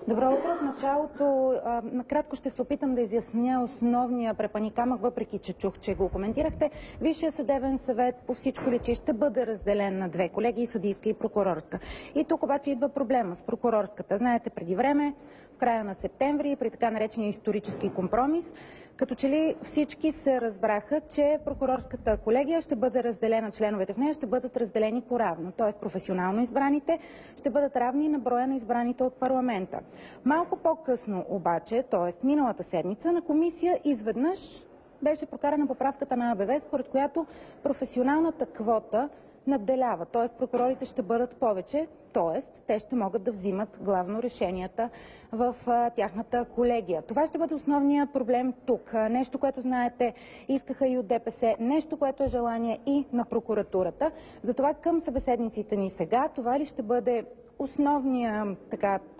Добро утро. В началото накратко ще се опитам да изясня основния препъникамък, въпреки че чух, че го коментирахте. Висшия съдебен съвет по всичко личи ще бъде разделен на две колегии, съдийска и прокурорска. И тук обаче идва проблема с прокурорската. Знаете, преди време, в края на септември, при така наречения исторически компромис, като че ли всички се разбраха, че прокурорската колегия ще бъде разделена, членовете в нея ще бъдат разделени поравно. Т.е. професионално избраните ще бъдат равни на броя на избраните от парламента. Малко по-късно обаче, т.е. миналата седмица, на комисия изведнъж беше прокарана поправката на АБВ, според която професионалната квота надделява, т.е. прокурорите ще бъдат повече, т.е. те ще могат да взимат главно решенията в тяхната колегия. Това ще бъде основният проблем тук. Нещо, което знаете, искаха и от ДПС, нещо, което е желание и на прокуратурата. Затова към събеседниците ни сега, това ли ще бъде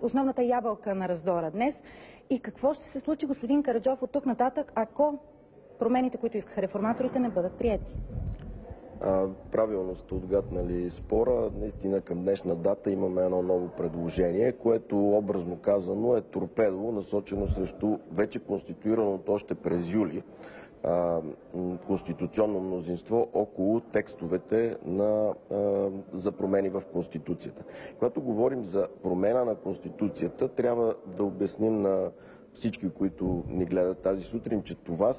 основната ябълка на раздора днес и какво ще се случи, господин Караджов, от тук нататък, ако промените, които искаха реформаторите, не бъдат приети? Правилно сте отгаднали спора. Наистина към днешна дата имаме едно ново предложение, което образно казано е торпедо, насочено срещу вече конституираното още през юли конституционно мнозинство около текстовете за промени в Конституцията. Когато говорим за промена на Конституцията, трябва да обясним на всички, които ни гледат тази сутрин, че това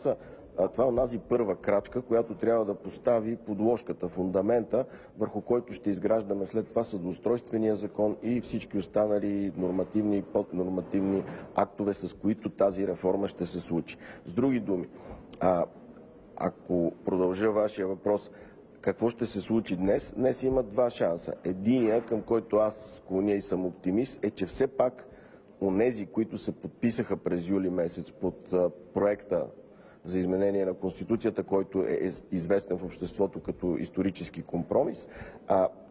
е онази първа крачка, която трябва да постави подложката, фундамента, върху който ще изграждаме след това съдоустройствения закон и всички останали нормативни и поднормативни актове, с които тази реформа ще се случи. С други думи, ако продължа вашия въпрос, какво ще се случи днес? Днес има два шанса. Единия, към който аз склоня и съм оптимист, е, че все пак онези, които се подписаха през юли месец под проекта за изменение на Конституцията, който е известен в обществото като исторически компромис,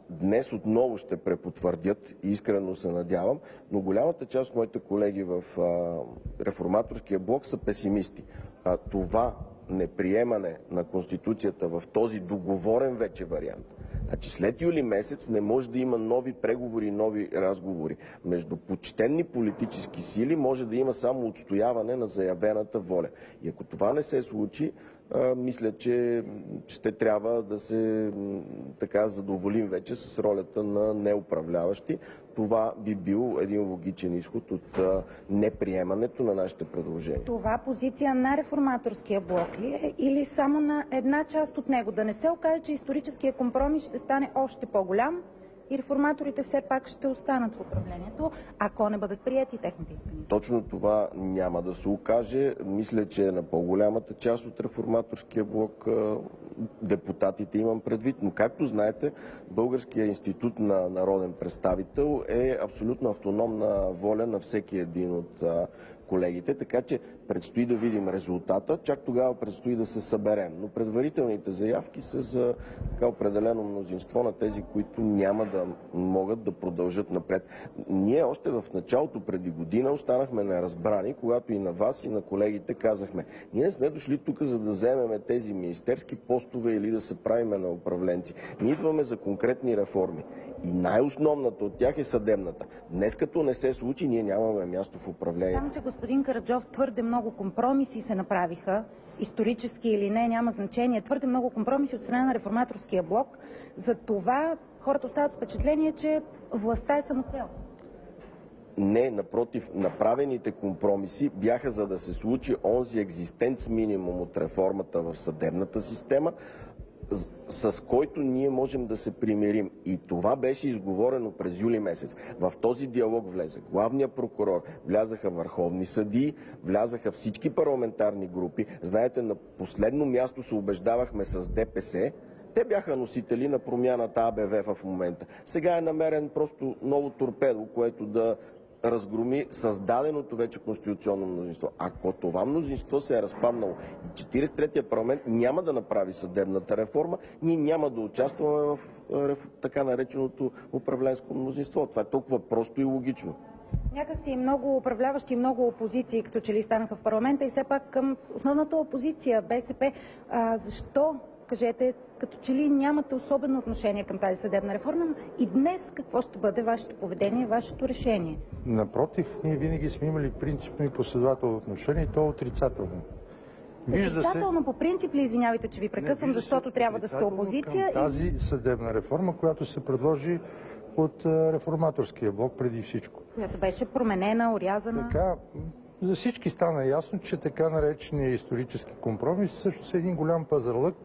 днес отново ще препотвърдят и искрено се надявам, но голямата част от моите колеги в реформаторския блок са песимисти. Това неприемане на Конституцията в този договорен вече вариант, значи след юли месец не може да има нови преговори и нови разговори. Между почтенни политически сили може да има само отстояване на заявената воля. И ако това не се случи, мисля, че ще трябва да се задоволим вече с ролята на неуправляващи. Това би бил един логичен изход от неприемането на нашите предложения. Това позиция на реформаторския блок ли е или само на една част от него? Да не се окаже, че историческия компромис ще стане още по-голям и реформаторите все пак ще останат в управлението, ако не бъдат приети техните искания? Точно това няма да се окаже. Мисля, че на по-голямата част от реформаторския блок депутатите имам предвид, но както знаете, Българския институт на народен представител е абсолютно автономна воля на всеки един от колегите, така че предстои да видим резултата, чак тогава предстои да се съберем. Но предварителните заявки са за определено мнозинство на тези, които няма да могат да продължат напред. Ние още в началото преди година останахме неразбрани, когато и на вас, и на колегите казахме: ние сме дошли тук, за да вземем тези министерски постове или да се правиме на управленци. Ние идваме за конкретни реформи. И най-основната от тях е съдебната. Днес като не се случи, ние нямаме място в управлението. Само че, господин Караджов, твърде много компромиси се направиха, исторически или не, няма значение. Твърде много компромиси от страна на реформаторския блок. За това хората остават с впечатление, че властта е самоцел. Не, напротив, направените компромиси бяха за да се случи онзи екзистенц минимум от реформата в съдебната система, с който ние можем да се примирим. И това беше изговорено през юли месец. В този диалог влезе главният прокурор, влязаха върховни съдии, влязаха всички парламентарни групи. Знаете, на последно място се убеждавахме с ДПС. Те бяха носители на промяната АБВ в момента. Сега е намерен просто ново торпедо, което да разгроми създаденото вече конституционно мнозинство. Ако това мнозинство се е разпаднало и 43-я парламент няма да направи съдебната реформа, ние няма да участваме в така нареченото управленско мнозинство. Това е толкова просто и логично. Някакси и много управляващи и много опозиции, като че ли станаха в парламента, и все пак към основната опозиция, БСП, защо кажете, като че ли нямате особено отношение към тази съдебна реформа и днес какво ще бъде вашето поведение, вашето решение? Напротив, ние винаги сме имали принципно и последователно отношение и то е отрицателно. Отрицателно по принцип ли, извинявайте, че ви прекъсвам, защото трябва да сте опозиция? Към тази съдебна реформа, която се предложи от реформаторския блок преди всичко. Която беше променена, орязана. Така, за всички стана ясно, че така наречения исторически компромис всъщност е един голям пазарлък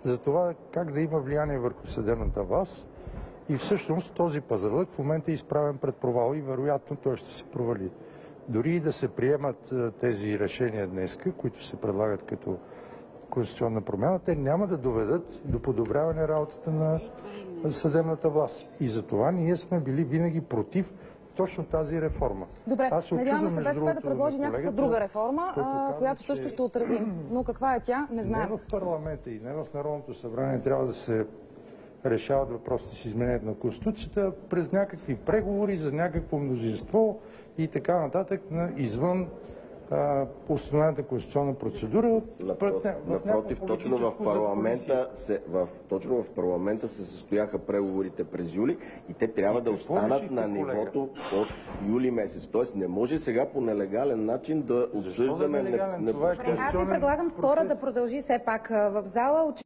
за това как да има влияние върху съдебната власт и всъщност този пазарлък в момента е изправен пред провал и вероятно той ще се провали. Дори и да се приемат тези решения днес, които се предлагат като конституционна промяна, те няма да доведат до подобряване работата на съдебната власт. И затова ние сме били винаги против точно тази реформа. Добре, надяваме се БСП да предложи някаква друга реформа, която също ще отразим. Но каква е тя, не знаем. Не в парламента и не в Народното събрание трябва да се решават въпросите с изменението на Конституцията през някакви преговори за някакво мнозинство и така нататък извън установената конституционна процедура. Напротив, точно в парламента се състояха преговорите през юли и те трябва да останат на нивото от юли месец. Тоест не може сега по нелегален начин да обсъждаме... Аз ви предлагам спора да продължи все пак в зала.